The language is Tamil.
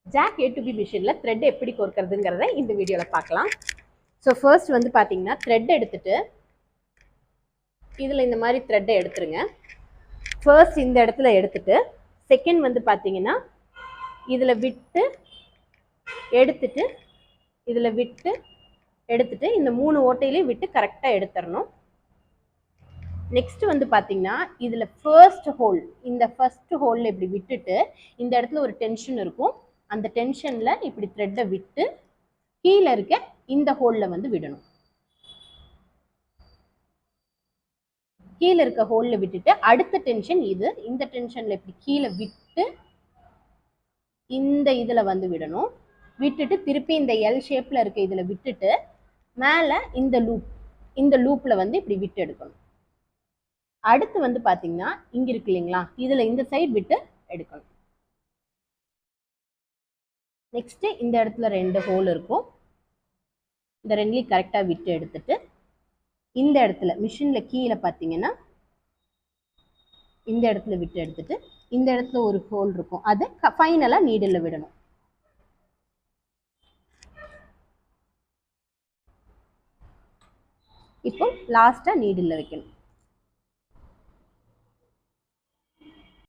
ஜாக் A2B மிஷினில் த்ரெட் எப்படி கோர்க்கிறதுங்கிறத இந்த வீடியோவில் பார்க்கலாம். ஸோ ஃபர்ஸ்ட் வந்து பார்த்தீங்கன்னா த்ரெட் எடுத்துட்டு இதில் இந்த மாதிரி த்ரெட்டை எடுத்துருங்க. ஃபர்ஸ்ட் இந்த இடத்துல எடுத்துட்டு செகண்ட் வந்து பார்த்தீங்கன்னா இதில் விட்டு எடுத்துட்டு இதில் விட்டு எடுத்துட்டு இந்த 3 ஓட்டையிலையும் விட்டு கரெக்டாக எடுத்துடணும். நெக்ஸ்ட் வந்து பார்த்தீங்கன்னா இதில் ஃபர்ஸ்ட் ஹோல், இந்த ஃபர்ஸ்ட் ஹோலில் இப்படி விட்டுட்டு இந்த இடத்துல ஒரு டென்ஷன் இருக்கும், அந்த டென்ஷனில் இப்படி த்ரெட்டை விட்டு கீழே இருக்க இந்த ஹோலில் வந்து விடணும். கீழே இருக்க ஹோலில் விட்டுட்டு அடுத்த டென்ஷன் இது, இந்த டென்ஷனில் இப்படி கீழே விட்டு இந்த இதில் வந்து விடணும். விட்டுட்டு திருப்பி இந்த எல் ஷேப்பில் இருக்க இதில் விட்டுட்டு மேலே இந்த லூப்பில் வந்து இப்படி விட்டு எடுக்கணும். அடுத்து வந்து பார்த்தீங்கன்னா இங்கே இருக்கு இல்லைங்களா, இதில் இந்த சைடு விட்டு எடுக்கணும். நெக்ஸ்ட்டு இந்த இடத்துல 2 ஹோல் இருக்கும், இந்த ரெண்டுலையும் கரெக்டாக விட்டு எடுத்துட்டு இந்த இடத்துல மிஷினில் கீழே பார்த்தீங்கன்னா இந்த இடத்துல விட்டு எடுத்துட்டு இந்த இடத்துல ஒரு ஹோல் இருக்கும், அதை ஃபைனலாக நீடில் விடணும். இப்போ லாஸ்ட்டாக நீடில் வைக்கணும்.